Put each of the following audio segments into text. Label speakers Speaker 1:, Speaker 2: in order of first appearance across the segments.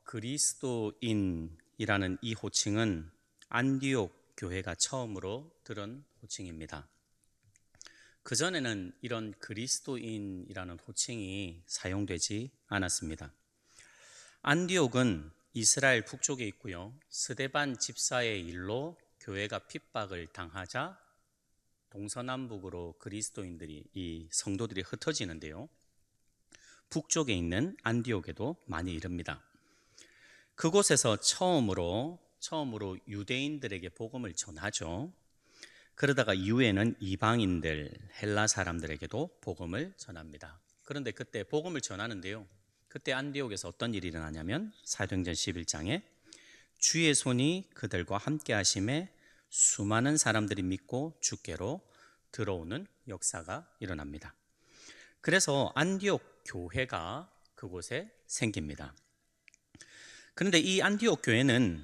Speaker 1: 그리스도인이라는 이 호칭은 안디옥 교회가 처음으로 들은 호칭입니다. 그전에는 이런 그리스도인이라는 호칭이 사용되지 않았습니다. 안디옥은 이스라엘 북쪽에 있고요. 스데반 집사의 일로 교회가 핍박을 당하자 동서남북으로 그리스도인들이 이 성도들이 흩어지는데요. 북쪽에 있는 안디옥에도 많이 이릅니다. 그곳에서 처음으로 유대인들에게 복음을 전하죠. 그러다가 이후에는 이방인들, 헬라 사람들에게도 복음을 전합니다. 그런데 그때 복음을 전하는데요. 그때 안디옥에서 어떤 일이 일어나냐면 사도행전 11장에 주의 손이 그들과 함께 하심에 수많은 사람들이 믿고 주께로 들어오는 역사가 일어납니다. 그래서 안디옥 교회가 그곳에 생깁니다. 그런데 이 안디옥 교회는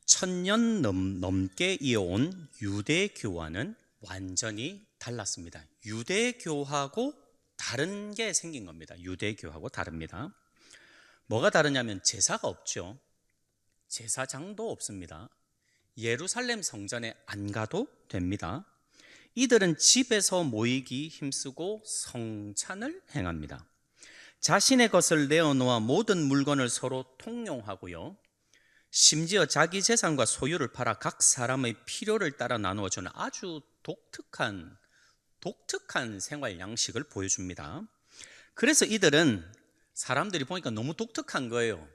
Speaker 1: 1000년 넘게 이어온 유대교와는 완전히 달랐습니다. 유대교하고 다른 게 생긴 겁니다. 유대교하고 다릅니다. 뭐가 다르냐면 제사가 없죠. 제사장도 없습니다. 예루살렘 성전에 안 가도 됩니다. 이들은 집에서 모이기 힘쓰고 성찬을 행합니다. 자신의 것을 내어놓아 모든 물건을 서로 통용하고요. 심지어 자기 재산과 소유를 팔아 각 사람의 필요를 따라 나누어주는 아주 독특한 생활 양식을 보여줍니다. 그래서 이들은 사람들이 보니까 너무 독특한 거예요.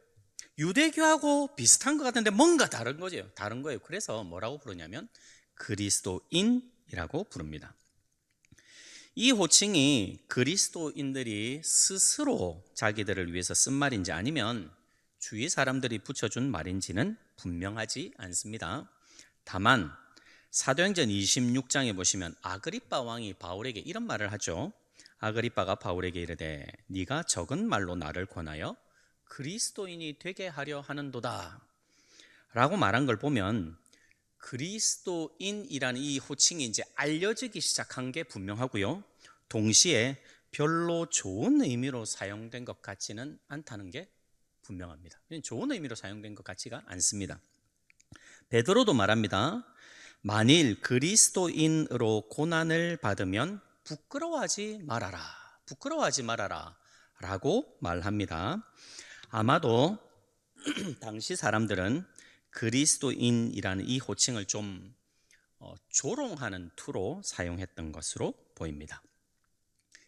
Speaker 1: 유대교하고 비슷한 것 같은데 뭔가 다른 거예요. 그래서 뭐라고 부르냐면 그리스도인이라고 부릅니다. 이 호칭이 그리스도인들이 스스로 자기들을 위해서 쓴 말인지 아니면 주위 사람들이 붙여준 말인지는 분명하지 않습니다. 다만 사도행전 26장에 보시면 아그리빠 왕이 바울에게 이런 말을 하죠. 아그리빠가 바울에게 이르되 네가 적은 말로 나를 권하여 그리스도인이 되게 하려 하는도다 라고 말한 걸 보면 그리스도인이라는 이 호칭이 이제 알려지기 시작한 게 분명하고요. 동시에 별로 좋은 의미로 사용된 것 같지는 않다는 게 분명합니다. 좋은 의미로 사용된 것 같지가 않습니다. 베드로도 말합니다. 만일 그리스도인으로 고난을 받으면 부끄러워하지 말아라 라고 말합니다. 아마도 당시 사람들은 그리스도인이라는 이 호칭을 좀 조롱하는 투로 사용했던 것으로 보입니다.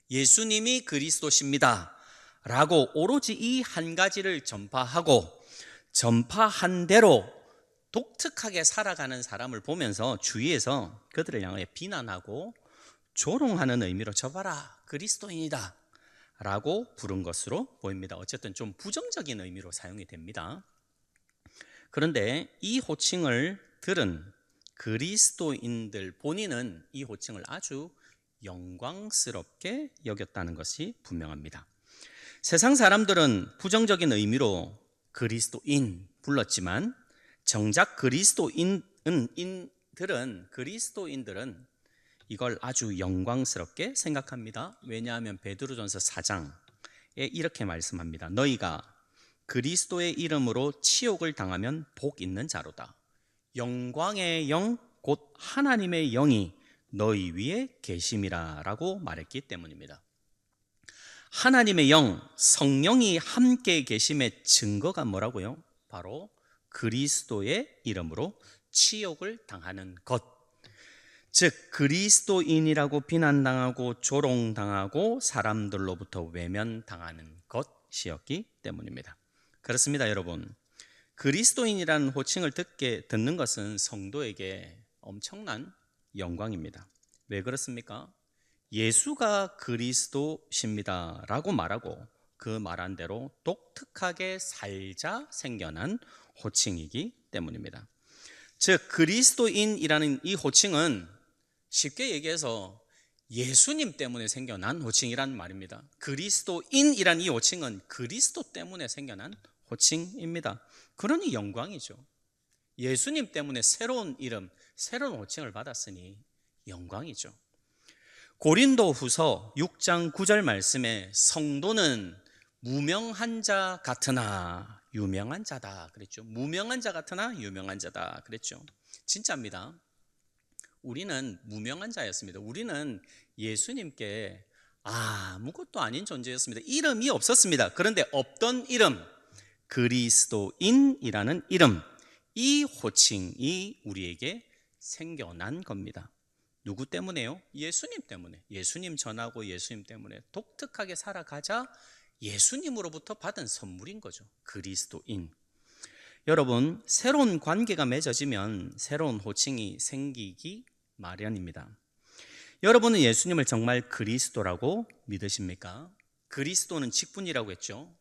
Speaker 1: 예수님이 그리스도십니다 라고 오로지 이 한 가지를 전파한 대로 독특하게 살아가는 사람을 보면서 주위에서 그들을 향해 비난하고 조롱하는 의미로 저봐라 그리스도인이다 라고 부른 것으로 보입니다. 어쨌든 좀 부정적인 의미로 사용이 됩니다. 그런데 이 호칭을 들은 그리스도인들 본인은 이 호칭을 아주 영광스럽게 여겼다는 것이 분명합니다. 세상 사람들은 부정적인 의미로 그리스도인 불렀지만 정작 그리스도인들은 이걸 아주 영광스럽게 생각합니다. 왜냐하면 베드로전서 4장에 이렇게 말씀합니다. 너희가 그리스도의 이름으로 치욕을 당하면 복 있는 자로다. 영광의 영 곧 하나님의 영이 너희 위에 계심이라 라고 말했기 때문입니다. 하나님의 영, 성령이 함께 계심의 증거가 뭐라고요? 바로 그리스도의 이름으로 치욕을 당하는 것. 즉 그리스도인이라고 비난당하고 조롱당하고 사람들로부터 외면당하는 것이었기 때문입니다. 그렇습니다, 여러분. 그리스도인이라는 호칭을 듣는 것은 성도에게 엄청난 영광입니다. 왜 그렇습니까? 예수가 그리스도십니다 라고 말하고 그 말한 대로 독특하게 살자 생겨난 호칭이기 때문입니다. 즉 그리스도인이라는 이 호칭은 쉽게 얘기해서 예수님 때문에 생겨난 호칭이란 말입니다. 그리스도인이란 이 호칭은 그리스도 때문에 생겨난 호칭입니다. 그러니 영광이죠. 예수님 때문에 새로운 이름, 새로운 호칭을 받았으니 영광이죠. 고린도후서 6장 9절 말씀에 성도는 무명한 자 같으나 유명한 자다 그랬죠. 무명한 자 같으나 유명한 자다 그랬죠. 진짜입니다. 우리는 무명한 자였습니다. 우리는 예수님께 아무것도 아닌 존재였습니다. 이름이 없었습니다. 그런데 없던 이름, 그리스도인이라는 이름, 이 호칭이 우리에게 생겨난 겁니다. 누구 때문에요? 예수님 때문에. 예수님 전하고 예수님 때문에 독특하게 살아가자 예수님으로부터 받은 선물인 거죠. 그리스도인. 여러분, 새로운 관계가 맺어지면 새로운 호칭이 생기기 마련입니다. 여러분은 예수님을 정말 그리스도라고 믿으십니까? 그리스도는 직분이라고 했죠.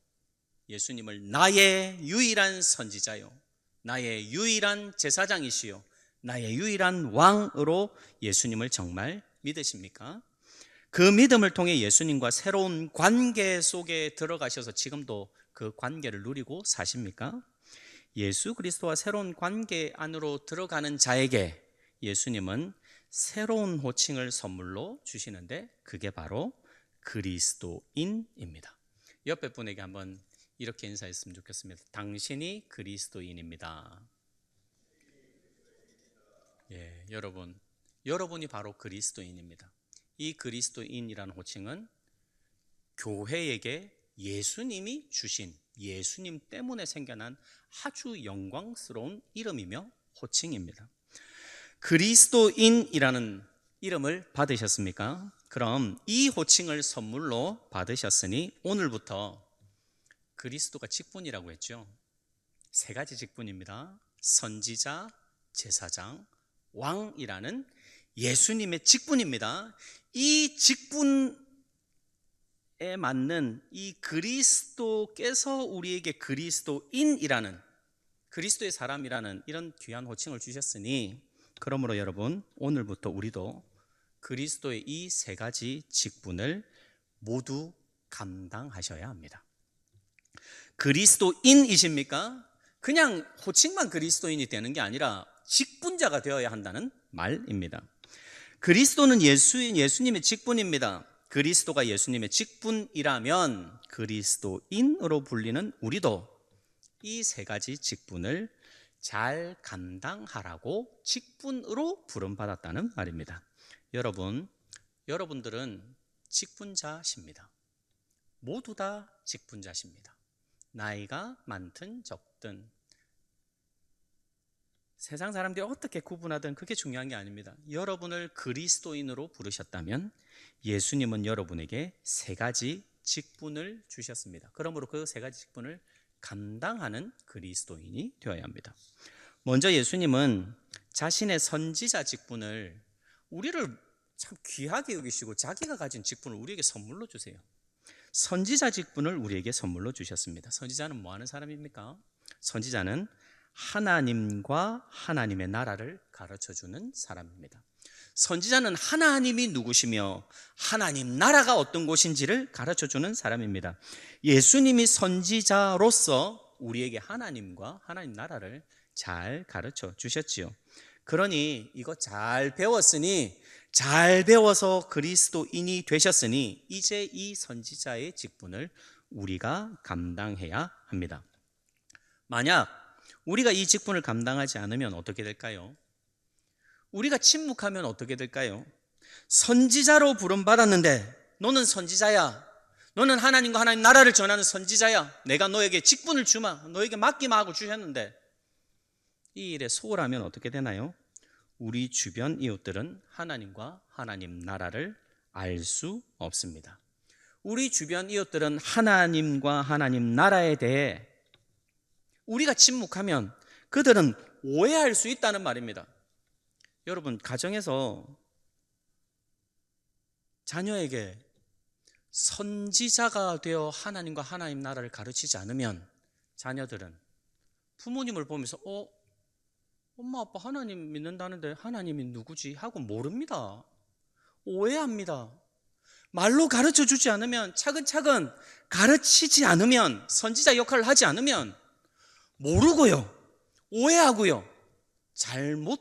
Speaker 1: 예수님을 나의 유일한 선지자요, 나의 유일한 제사장이시요, 나의 유일한 왕으로 예수님을 정말 믿으십니까? 그 믿음을 통해 예수님과 새로운 관계 속에 들어가셔서 지금도 그 관계를 누리고 사십니까? 예수 그리스도와 새로운 관계 안으로 들어가는 자에게 예수님은 새로운 호칭을 선물로 주시는데 그게 바로 그리스도인입니다. 옆에 분에게 한번 이렇게 인사했으면 좋겠습니다. 당신이 그리스도인입니다. 예, 여러분이 바로 그리스도인입니다. 이 그리스도인이라는 호칭은 교회에게 예수님이 주신, 예수님 때문에 생겨난 아주 영광스러운 이름이며 호칭입니다. 그리스도인이라는 이름을 받으셨습니까? 그럼 이 호칭을 선물로 받으셨으니 오늘부터 그리스도가 직분이라고 했죠. 세 가지 직분입니다. 선지자, 제사장, 왕이라는 예수님의 직분입니다. 이 직분에 맞는 이 그리스도께서 우리에게 그리스도인이라는, 그리스도의 사람이라는 이런 귀한 호칭을 주셨으니, 그러므로 여러분, 오늘부터 우리도 그리스도의 이 세 가지 직분을 모두 감당하셔야 합니다. 그리스도인이십니까? 그냥 호칭만 그리스도인이 되는 게 아니라 직분자가 되어야 한다는 말입니다. 그리스도는 예수님의 직분입니다. 그리스도가 예수님의 직분이라면 그리스도인으로 불리는 우리도 이 세 가지 직분을 잘 감당하라고 직분으로 부름받았다는 말입니다. 여러분들은 직분자십니다. 모두 다 직분자십니다. 나이가 많든 적든 세상 사람들이 어떻게 구분하든 그게 중요한 게 아닙니다. 여러분을 그리스도인으로 부르셨다면 예수님은 여러분에게 세 가지 직분을 주셨습니다. 그러므로 그 세 가지 직분을 감당하는 그리스도인이 되어야 합니다. 먼저 예수님은 자신의 선지자 직분을 우리를 참 귀하게 여기시고 자기가 가진 직분을 우리에게 선물로 주세요. 선지자 직분을 우리에게 선물로 주셨습니다. 선지자는 뭐 하는 사람입니까? 선지자는 하나님과 하나님의 나라를 가르쳐주는 사람입니다. 선지자는 하나님이 누구시며 하나님 나라가 어떤 곳인지를 가르쳐주는 사람입니다. 예수님이 선지자로서 우리에게 하나님과 하나님 나라를 잘 가르쳐 주셨지요. 그러니 이거 잘 배웠으니, 잘 배워서 그리스도인이 되셨으니 이제 이 선지자의 직분을 우리가 감당해야 합니다. 만약 우리가 이 직분을 감당하지 않으면 어떻게 될까요? 우리가 침묵하면 어떻게 될까요? 선지자로 부름받았는데 너는 선지자야, 너는 하나님과 하나님 나라를 전하는 선지자야, 내가 너에게 직분을 주마, 너에게 맡기마 하고 주셨는데 이 일에 소홀하면 어떻게 되나요? 우리 주변 이웃들은 하나님과 하나님 나라를 알 수 없습니다. 우리 주변 이웃들은 하나님과 하나님 나라에 대해 우리가 침묵하면 그들은 오해할 수 있다는 말입니다. 여러분, 가정에서 자녀에게 선지자가 되어 하나님과 하나님 나라를 가르치지 않으면 자녀들은 부모님을 보면서 엄마 아빠 하나님 믿는다는데 하나님이 누구지? 하고 모릅니다. 오해합니다. 말로 가르쳐 주지 않으면, 차근차근 가르치지 않으면, 선지자 역할을 하지 않으면 모르고요, 오해하고요, 잘못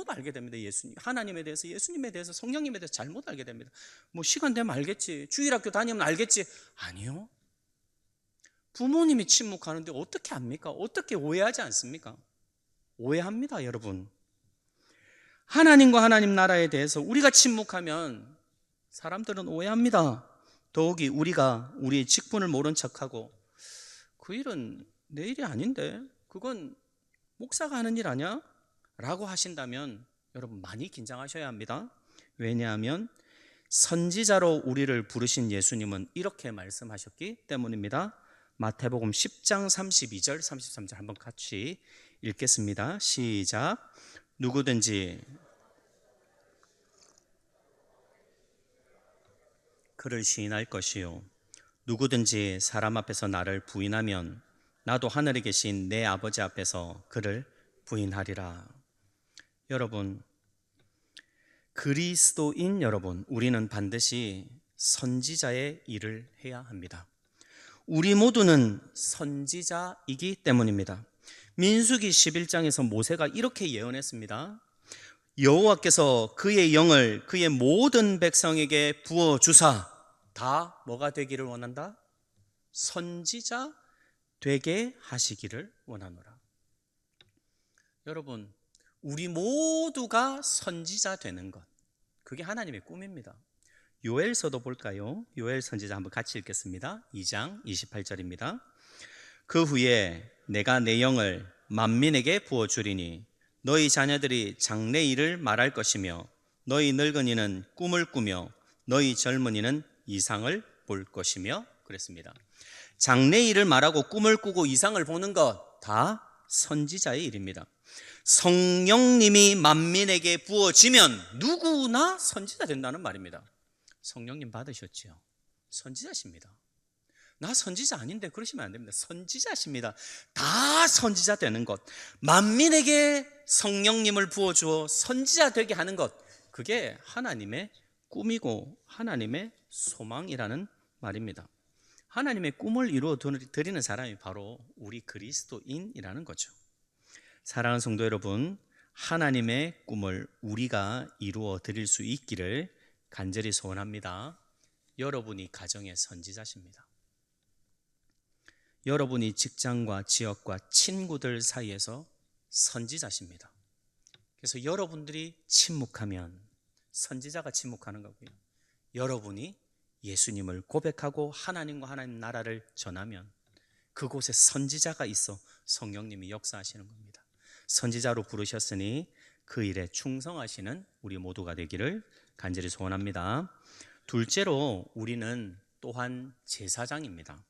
Speaker 1: 알게 됩니다. 하나님에 대해서, 예수님에 대해서, 성령님에 대해서 잘못 알게 됩니다. 뭐 시간 되면 알겠지, 주일학교 다니면 알겠지. 아니요, 부모님이 침묵하는데 어떻게 합니까? 어떻게 오해하지 않습니까? 오해합니다, 여러분. 하나님과 하나님 나라에 대해서 우리가 침묵하면 사람들은 오해합니다. 더욱이 우리가 우리의 직분을 모른 척하고 그 일은 내 일이 아닌데 그건 목사가 하는 일 아니야? 라고 하신다면 여러분 많이 긴장하셔야 합니다. 왜냐하면 선지자로 우리를 부르신 예수님은 이렇게 말씀하셨기 때문입니다. 마태복음 10장 32절 33절 한번 같이 읽겠습니다. 시작. 누구든지 그를 시인할 것이요 누구든지 사람 앞에서 나를 부인하면 나도 하늘에 계신 내 아버지 앞에서 그를 부인하리라. 여러분, 그리스도인 여러분, 우리는 반드시 선지자의 일을 해야 합니다. 우리 모두는 선지자이기 때문입니다. 민수기 11장에서 모세가 이렇게 예언했습니다. 여호와께서 그의 영을 그의 모든 백성에게 부어주사 다 뭐가 되기를 원한다? 선지자 되게 하시기를 원하노라. 여러분, 우리 모두가 선지자 되는 것, 그게 하나님의 꿈입니다. 요엘서도 볼까요? 요엘 선지자 한번 같이 읽겠습니다. 2장 28절입니다. 그 후에 내가 내 영을 만민에게 부어주리니 너희 자녀들이 장래일을 말할 것이며 너희 늙은이는 꿈을 꾸며 너희 젊은이는 이상을 볼 것이며 그랬습니다. 장래일을 말하고 꿈을 꾸고 이상을 보는 것 다 선지자의 일입니다. 성령님이 만민에게 부어지면 누구나 선지자 된다는 말입니다. 성령님 받으셨지요? 선지자십니다. 나 선지자 아닌데 그러시면 안 됩니다. 선지자십니다. 다 선지자 되는 것, 만민에게 성령님을 부어주어 선지자 되게 하는 것, 그게 하나님의 꿈이고 하나님의 소망이라는 말입니다. 하나님의 꿈을 이루어 드리는 사람이 바로 우리 그리스도인이라는 거죠. 사랑하는 성도 여러분, 하나님의 꿈을 우리가 이루어 드릴 수 있기를 간절히 소원합니다. 여러분이 가정의 선지자십니다. 여러분이 직장과 지역과 친구들 사이에서 선지자십니다. 그래서 여러분들이 침묵하면 선지자가 침묵하는 거고요. 여러분이 예수님을 고백하고 하나님과 하나님 나라를 전하면 그곳에 선지자가 있어 성령님이 역사하시는 겁니다. 선지자로 부르셨으니 그 일에 충성하시는 우리 모두가 되기를 간절히 소원합니다. 둘째로 우리는 또한 제사장입니다.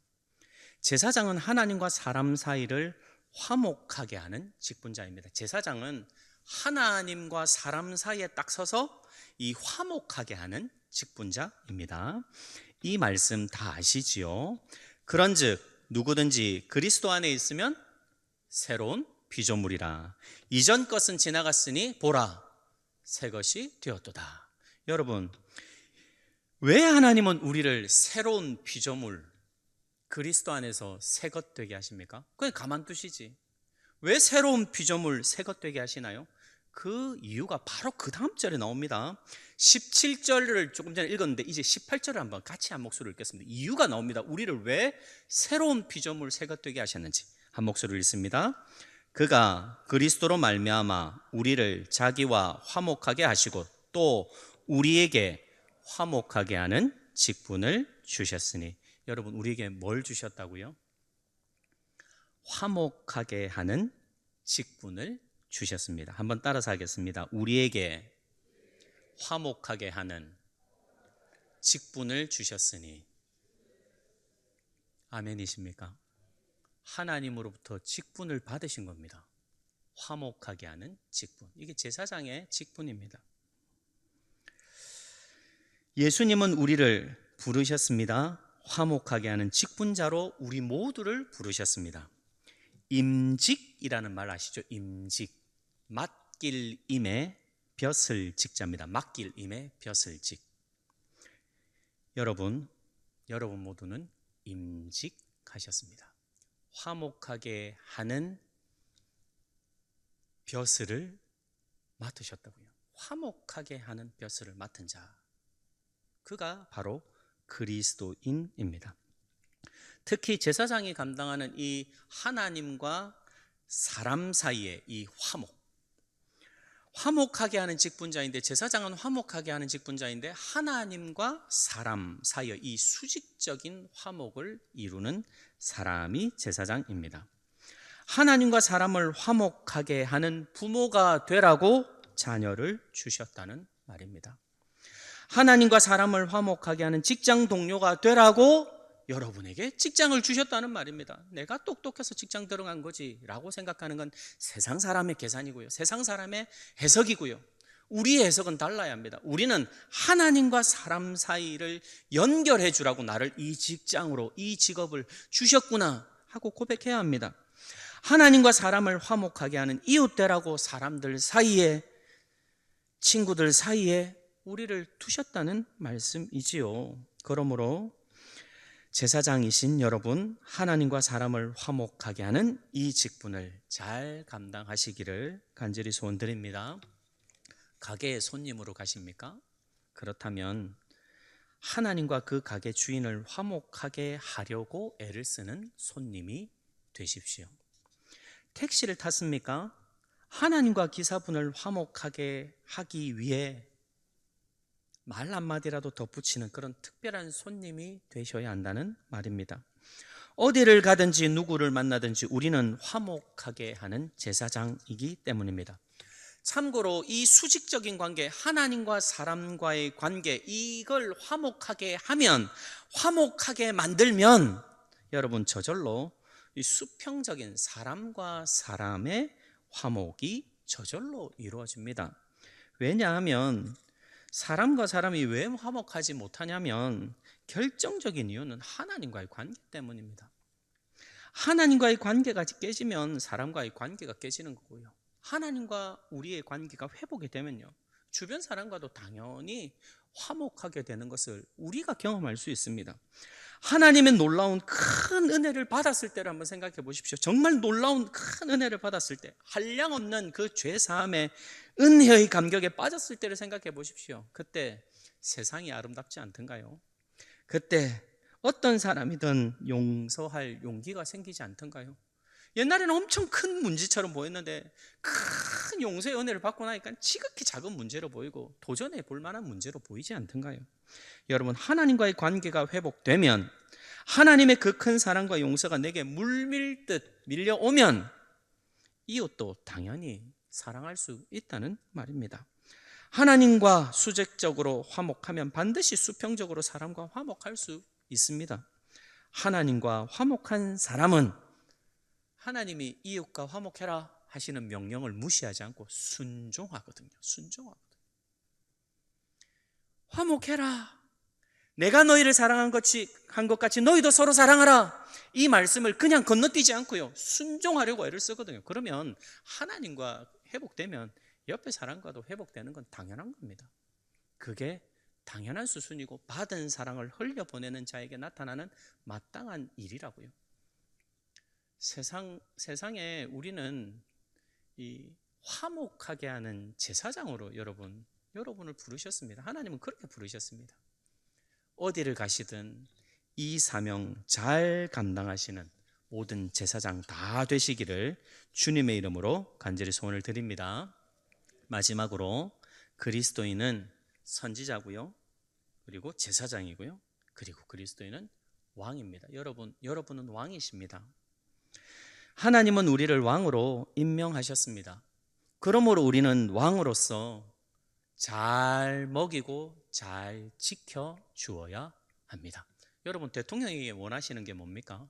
Speaker 1: 제사장은 하나님과 사람 사이를 화목하게 하는 직분자입니다. 제사장은 하나님과 사람 사이에 딱 서서 이 화목하게 하는 직분자입니다. 이 말씀 다 아시지요? 그런즉 누구든지 그리스도 안에 있으면 새로운 피조물이라. 이전 것은 지나갔으니 보라 새 것이 되었도다. 여러분, 왜 하나님은 우리를 새로운 피조물, 그리스도 안에서 새 것 되게 하십니까? 그냥 가만두시지. 왜 새로운 피조물 새 것 되게 하시나요? 그 이유가 바로 그 다음 절에 나옵니다. 17절을 조금 전에 읽었는데 이제 18절을 한번 같이 한 목소리로 읽겠습니다. 이유가 나옵니다. 우리를 왜 새로운 피조물 새 것 되게 하셨는지 한 목소리로 읽습니다. 그가 그리스도로 말미암아 우리를 자기와 화목하게 하시고 또 우리에게 화목하게 하는 직분을 주셨으니. 여러분, 우리에게 뭘 주셨다고요? 화목하게 하는 직분을 주셨습니다. 한번 따라서 하겠습니다. 우리에게 화목하게 하는 직분을 주셨으니. 아멘이십니까? 하나님으로부터 직분을 받으신 겁니다. 화목하게 하는 직분. 이게 제사장의 직분입니다. 예수님은 우리를 부르셨습니다. 화목하게 하는 직분자로 우리 모두를 부르셨습니다. 임직이라는 말 아시죠? 임직. 맡길 임에 벼슬 직자입니다. 맡길 임에 벼슬 직. 여러분 모두는 임직하셨습니다. 화목하게 하는 벼슬을 맡으셨다고요. 화목하게 하는 벼슬을 맡은 자, 그가 바로 그리스도인입니다. 특히 제사장이 감당하는 이 하나님과 사람 사이의 이 화목하게 하는 직분자인데, 제사장은 화목하게 하는 직분자인데 하나님과 사람 사이의 이 수직적인 화목을 이루는 사람이 제사장입니다. 하나님과 사람을 화목하게 하는 부모가 되라고 자녀를 주셨다는 말입니다. 하나님과 사람을 화목하게 하는 직장 동료가 되라고 여러분에게 직장을 주셨다는 말입니다. 내가 똑똑해서 직장 들어간 거지 라고 생각하는 건 세상 사람의 계산이고요, 세상 사람의 해석이고요. 우리의 해석은 달라야 합니다. 우리는 하나님과 사람 사이를 연결해 주라고 나를 이 직장으로, 이 직업을 주셨구나 하고 고백해야 합니다. 하나님과 사람을 화목하게 하는 이웃 되라고 사람들 사이에, 친구들 사이에 우리를 두셨다는 말씀이지요. 그러므로 제사장이신 여러분, 하나님과 사람을 화목하게 하는 이 직분을 잘 감당하시기를 간절히 소원드립니다. 가게에 손님으로 가십니까? 그렇다면 하나님과 그 가게 주인을 화목하게 하려고 애를 쓰는 손님이 되십시오. 택시를 탔습니까? 하나님과 기사분을 화목하게 하기 위해 말 한마디라도 덧붙이는 그런 특별한 손님이 되셔야 한다는 말입니다. 어디를 가든지 누구를 만나든지 우리는 화목하게 하는 제사장이기 때문입니다. 참고로 이 수직적인 관계, 하나님과 사람과의 관계, 이걸 화목하게 하면, 화목하게 만들면 여러분 저절로 이 수평적인 사람과 사람의 화목이 저절로 이루어집니다. 왜냐하면 사람과 사람이 왜 화목하지 못하냐면 결정적인 이유는 하나님과의 관계 때문입니다. 하나님과의 관계가 깨지면 사람과의 관계가 깨지는 거고요, 하나님과 우리의 관계가 회복이 되면요, 주변 사람과도 당연히 화목하게 되는 것을 우리가 경험할 수 있습니다. 하나님의 놀라운 큰 은혜를 받았을 때를 한번 생각해 보십시오. 정말 놀라운 큰 은혜를 받았을 때, 한량없는 그 죄사함의 은혜의 감격에 빠졌을 때를 생각해 보십시오. 그때 세상이 아름답지 않던가요? 그때 어떤 사람이든 용서할 용기가 생기지 않던가요? 옛날에는 엄청 큰 문제처럼 보였는데 큰 용서의 은혜를 받고 나니까 지극히 작은 문제로 보이고 도전해 볼 만한 문제로 보이지 않던가요? 여러분, 하나님과의 관계가 회복되면, 하나님의 그 큰 사랑과 용서가 내게 물밀듯 밀려오면 이웃도 당연히 사랑할 수 있다는 말입니다. 하나님과 수직적으로 화목하면 반드시 수평적으로 사람과 화목할 수 있습니다. 하나님과 화목한 사람은 하나님이 이웃과 화목해라 하시는 명령을 무시하지 않고 순종하거든요. 화목해라, 내가 너희를 사랑한 것 같이 너희도 서로 사랑하라, 이 말씀을 그냥 건너뛰지 않고요, 순종하려고 애를 쓰거든요. 그러면 하나님과 회복되면 옆에 사람과도 회복되는 건 당연한 겁니다. 그게 당연한 수순이고 받은 사랑을 흘려보내는 자에게 나타나는 마땅한 일이라고요. 세상에 우리는 이 화목하게 하는 제사장으로 여러분을 부르셨습니다. 하나님은 그렇게 부르셨습니다. 어디를 가시든 이 사명 잘 감당하시는 모든 제사장 다 되시기를 주님의 이름으로 간절히 소원을 드립니다. 마지막으로 그리스도인은 선지자고요, 그리고 제사장이고요, 그리고 그리스도인은 왕입니다. 여러분은 왕이십니다. 하나님은 우리를 왕으로 임명하셨습니다. 그러므로 우리는 왕으로서 잘 먹이고 잘 지켜 주어야 합니다. 여러분, 대통령에게 원하시는 게 뭡니까?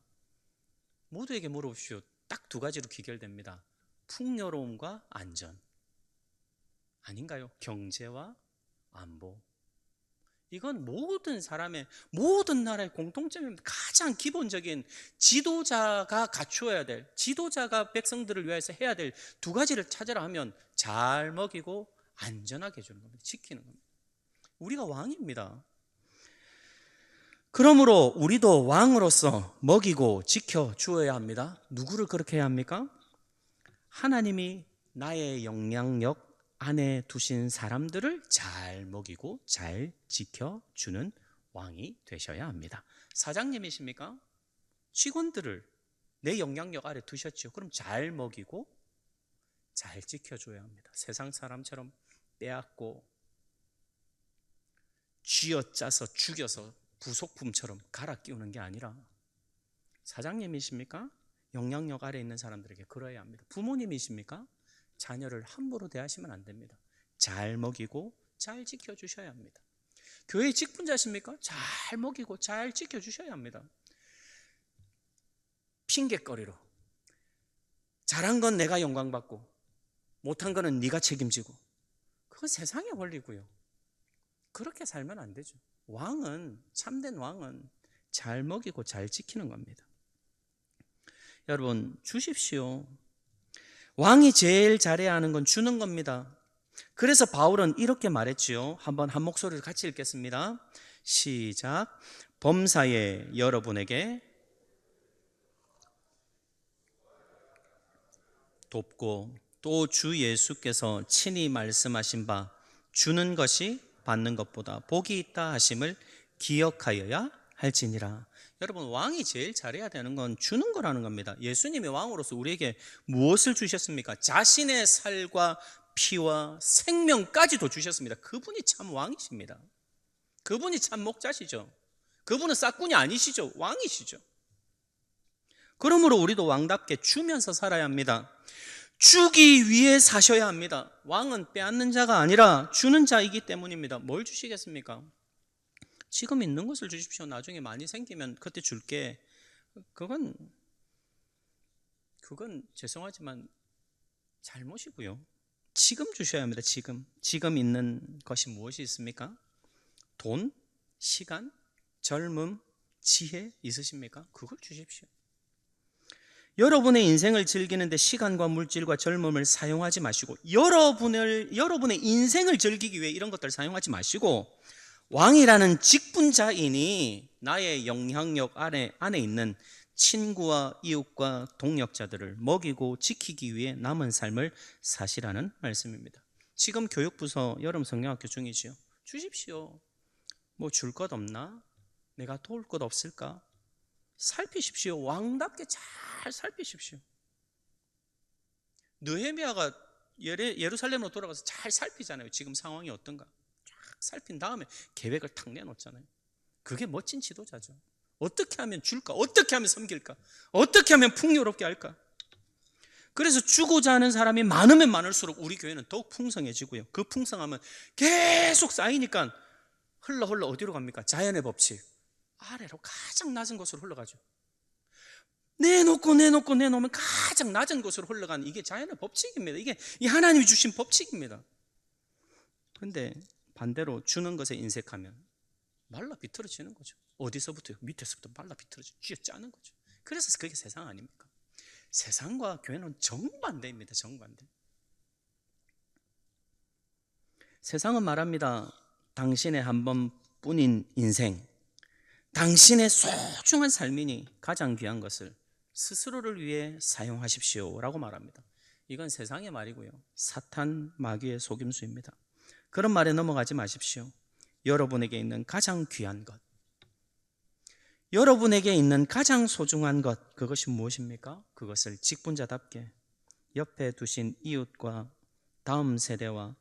Speaker 1: 모두에게 물어보십시오. 딱 두 가지로 귀결됩니다. 풍요로움과 안전 아닌가요? 경제와 안보. 이건 모든 나라의 공통점입니다. 가장 기본적인 지도자가 갖추어야 될, 지도자가 백성들을 위해서 해야 될 두 가지를 찾으라 하면 잘 먹이고 안전하게 해주는 겁니다. 지키는 겁니다. 우리가 왕입니다. 그러므로 우리도 왕으로서 먹이고 지켜 주어야 합니다. 누구를 그렇게 해야 합니까? 하나님이 나의 영향력 안에 두신 사람들을 잘 먹이고 잘 지켜주는 왕이 되셔야 합니다. 사장님이십니까? 직원들을 내 영향력 아래 두셨죠. 그럼 잘 먹이고 잘 지켜줘야 합니다. 세상 사람처럼 빼앗고 쥐어짜서 죽여서 부속품처럼 갈아 끼우는 게 아니라, 사장님이십니까? 영향력 아래 있는 사람들에게 그러해야 합니다. 부모님이십니까? 자녀를 함부로 대하시면 안 됩니다. 잘 먹이고 잘 지켜주셔야 합니다. 교회 직분자십니까? 잘 먹이고 잘 지켜주셔야 합니다. 핑계거리로 잘한 건 내가 영광받고 못한 거는 네가 책임지고, 그건 세상의 원리고요. 그렇게 살면 안 되죠. 참된 왕은 잘 먹이고 잘 지키는 겁니다. 여러분, 주십시오. 왕이 제일 잘해야 하는 건 주는 겁니다. 그래서 바울은 이렇게 말했지요. 한번 한 목소리를 같이 읽겠습니다. 시작. 범사에 여러분에게 돕고 또 주 예수께서 친히 말씀하신 바 주는 것이 받는 것보다 복이 있다 하심을 기억하여야 할지니라. 여러분, 왕이 제일 잘해야 되는 건 주는 거라는 겁니다. 예수님이 왕으로서 우리에게 무엇을 주셨습니까? 자신의 살과 피와 생명까지도 주셨습니다. 그분이 참 왕이십니다. 그분이 참 목자시죠. 그분은 싹군이 아니시죠. 왕이시죠. 그러므로 우리도 왕답게 주면서 살아야 합니다. 주기 위해 사셔야 합니다. 왕은 빼앗는 자가 아니라 주는 자이기 때문입니다. 뭘 주시겠습니까? 지금 있는 것을 주십시오. 나중에 많이 생기면 그때 줄게. 그건 죄송하지만 잘못이고요. 지금 주셔야 합니다. 지금 있는 것이 무엇이 있습니까? 돈, 시간, 젊음, 지혜 있으십니까? 그걸 주십시오. 여러분의 인생을 즐기는데 시간과 물질과 젊음을 사용하지 마시고, 여러분의 인생을 즐기기 위해 이런 것들을 사용하지 마시고, 왕이라는 직분자이니 나의 영향력 안에 있는 친구와 이웃과 동역자들을 먹이고 지키기 위해 남은 삶을 사시라는 말씀입니다. 지금 교육부서 여름 성경학교 중이지요. 주십시오. 뭐 줄 것 없나? 내가 도울 것 없을까? 살피십시오. 왕답게 잘 살피십시오. 느헤미야가 예루살렘으로 돌아가서 잘 살피잖아요. 지금 상황이 어떤가 쫙 살핀 다음에 계획을 탁 내놓잖아요. 그게 멋진 지도자죠. 어떻게 하면 줄까? 어떻게 하면 섬길까? 어떻게 하면 풍요롭게 할까? 그래서 주고자 하는 사람이 많으면 많을수록 우리 교회는 더욱 풍성해지고요. 그 풍성함은 계속 쌓이니까 흘러 어디로 갑니까? 자연의 법칙, 아래로 가장 낮은 곳으로 흘러가죠. 내놓으면 가장 낮은 곳으로 흘러가는, 이게 자연의 법칙입니다. 이게 하나님이 주신 법칙입니다. 그런데 반대로 주는 것에 인색하면 말라 비틀어지는 거죠. 어디서부터? 밑에서부터 말라 비틀어져 쥐어짜는 거죠. 그래서 그게 세상 아닙니까? 세상과 교회는 정반대입니다. 정반대. 세상은 말합니다. 당신의 한 번뿐인 인생, 당신의 소중한 삶이니 가장 귀한 것을 스스로를 위해 사용하십시오 라고 말합니다. 이건 세상의 말이고요. 사탄 마귀의 속임수입니다. 그런 말에 넘어가지 마십시오. 여러분에게 있는 가장 귀한 것, 여러분에게 있는 가장 소중한 것, 그것이 무엇입니까? 그것을 직분자답게 옆에 두신 이웃과 다음 세대와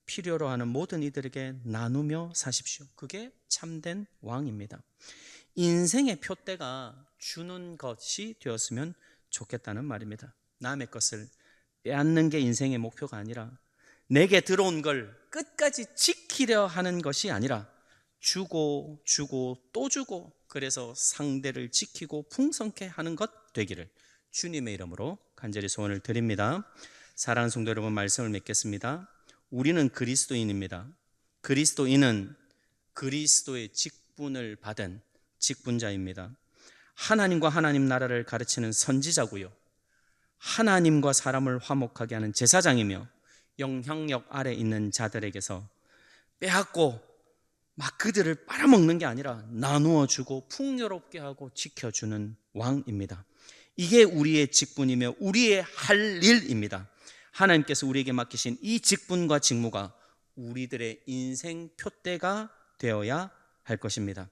Speaker 1: 필요로 하는 모든 이들에게 나누며 사십시오. 그게 참된 왕입니다. 인생의 표대가 주는 것이 되었으면 좋겠다는 말입니다. 남의 것을 빼앗는 게 인생의 목표가 아니라, 내게 들어온 걸 끝까지 지키려 하는 것이 아니라 주고 또 주고, 그래서 상대를 지키고 풍성케 하는 것 되기를 주님의 이름으로 간절히 소원을 드립니다. 사랑하는 성도 여러분, 말씀을 맺겠습니다. 우리는 그리스도인입니다. 그리스도인은 그리스도의 직분을 받은 직분자입니다. 하나님과 하나님 나라를 가르치는 선지자고요, 하나님과 사람을 화목하게 하는 제사장이며, 영향력 아래 있는 자들에게서 빼앗고 막 그들을 빨아먹는 게 아니라 나누어 주고 풍요롭게 하고 지켜주는 왕입니다. 이게 우리의 직분이며 우리의 할 일입니다. 하나님께서 우리에게 맡기신 이 직분과 직무가 우리들의 인생 표대가 되어야 할 것입니다.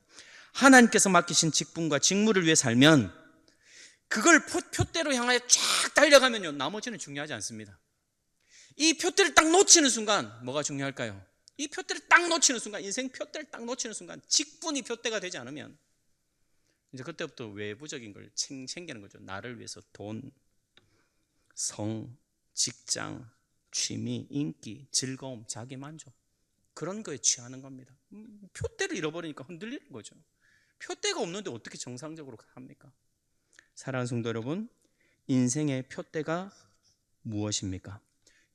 Speaker 1: 하나님께서 맡기신 직분과 직무를 위해 살면 그걸 표대로 향하여 쫙 달려가면요, 나머지는 중요하지 않습니다. 이 표대를 딱 놓치는 순간 뭐가 중요할까요? 이 표대를 딱 놓치는 순간, 인생 표대를 딱 놓치는 순간, 직분이 표대가 되지 않으면 이제 그때부터 외부적인 걸 챙기는 거죠. 나를 위해서 돈, 성, 직장, 취미, 인기, 즐거움, 자기 만족, 그런 거에 취하는 겁니다. 표대를 잃어버리니까 흔들리는 거죠. 표대가 없는데 어떻게 정상적으로 합니까? 사랑하는 성도 여러분, 인생의 표대가 무엇입니까?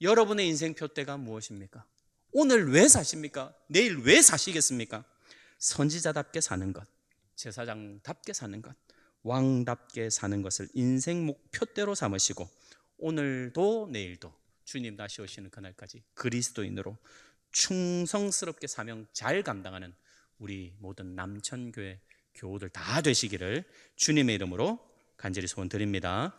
Speaker 1: 여러분의 인생 표대가 무엇입니까? 오늘 왜 사십니까? 내일 왜 사시겠습니까? 선지자답게 사는 것, 제사장답게 사는 것, 왕답게 사는 것을 인생 목표대로 삼으시고 오늘도 내일도 주님 다시 오시는 그날까지 그리스도인으로 충성스럽게 사명 잘 감당하는 우리 모든 남천교회 교우들 다 되시기를 주님의 이름으로 간절히 소원드립니다.